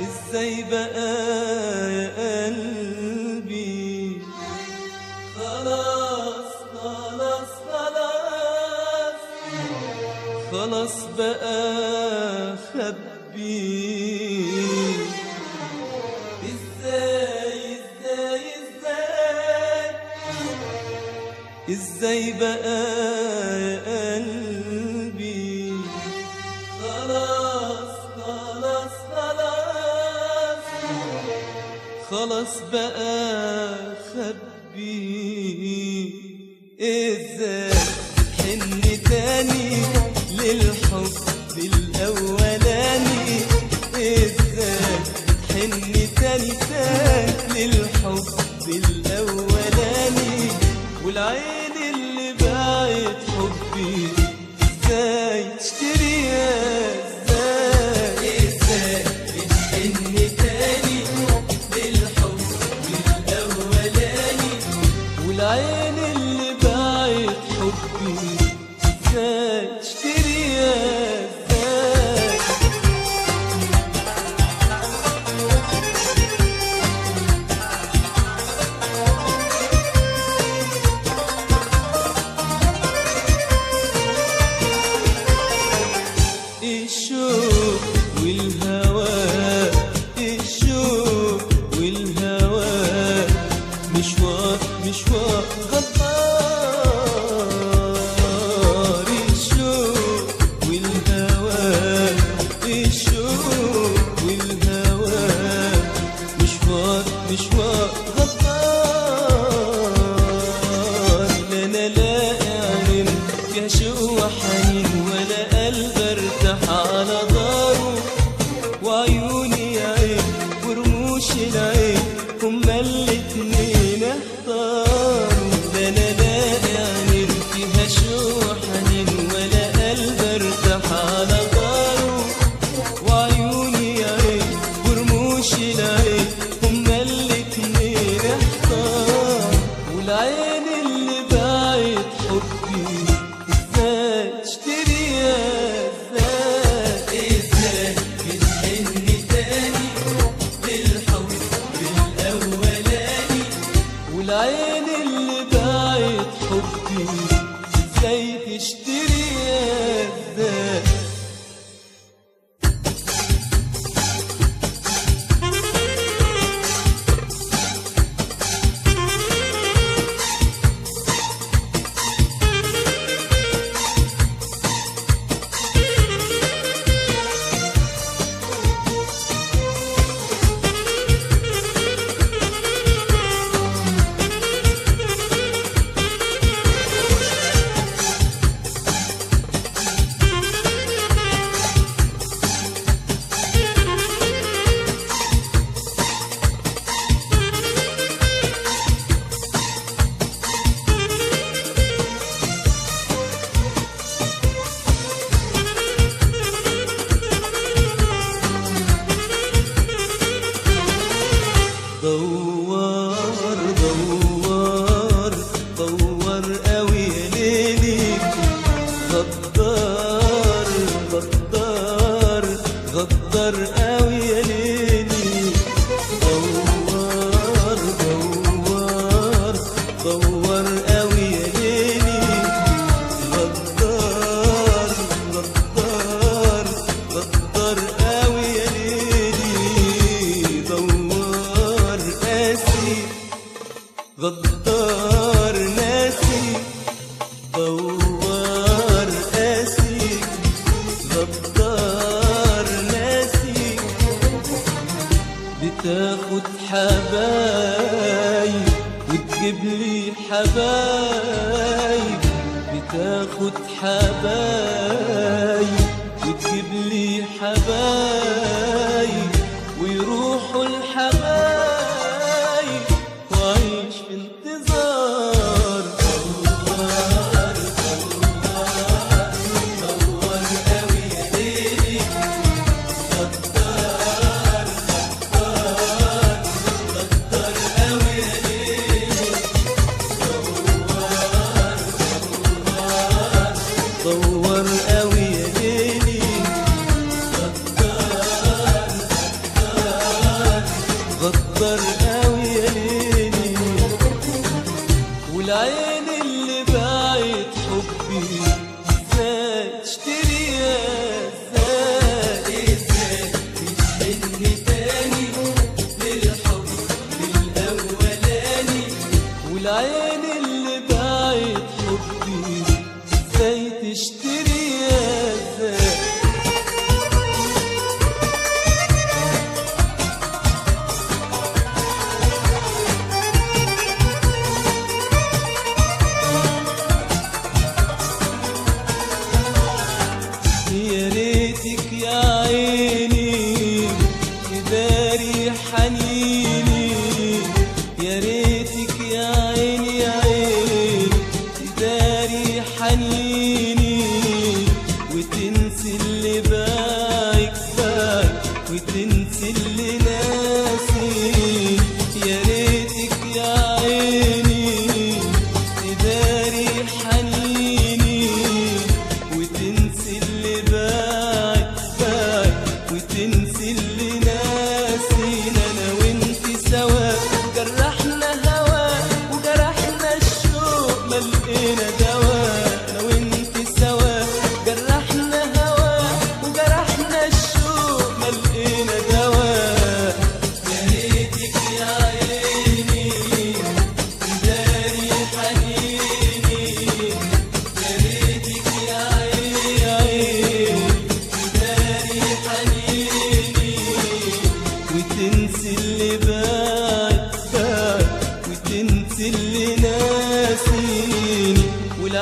ازاي بقى يا قلبي؟ خلاص خلاص خلاص خلاص بقى خبي. ازاي بقى يا قلبي؟ خلاص خلاص خلاص خلاص بقى خبي. ازاي تحن تاني للحب الاولاني؟ ازاي تحن تاني للحب الاولاني؟ والعين اللي باعت حبي ازاي تشتريها؟ ازاي بتحن تاني للحب الاولاني؟ والعين اللي باعت حبي ازاي تشتريها؟ الشوق والهوى، الشوق والهوى مشوار مشوار غدار. الشوق والهوى، الشوق والهوى مشوار مشوار غدار. لا انا لاقي عين فيها شوق وحنين، ولا قلب ارتاح على داره. وعيوني عين ورموش العين هما الاتنين احتاروا. لا انا لاقي عين فيها شوق وحنين، ولا قلب ارتاح على داره. وعيوني عين ورموش العين هما الاتنين احتاروا. والعين اللي باعت حبي ازاي تشتريها؟ ازاي بتحن تاني للحب الاولاني؟ والعين اللي باعت حبي ازاي تشتريها؟ ازاي دوار دوار دوار قوي يا ليلي. غدار غدار غدار قوي يا ليلي. دوار دوار دوار قوي يا ليلي. غدار غدار غدار قوي يا ليلي. دوار قاسي غدار ناسي. دوار قاسي غدار ناسي. بتاخد حبايب وتجيب لي حبايب. بتاخد حبايب وتجيب لي حبايب. ويروحوا الحبايب وعيش في انتظار. دوار دوار دوار قوي يا ليلي. غدار غدار غدار قوي يا ليلي. دوار دوار دوار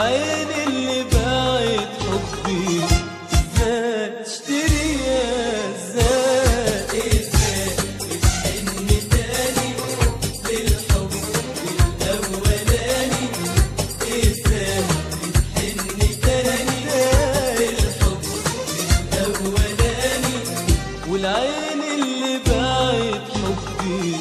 والعين اللي باعت حبي ازاي تشتريها ازاي؟ ازاي بتحن تاني للحب الاولاني؟ ازاي بتحن تاني للحب الاولاني؟ والعين اللي باعت حبي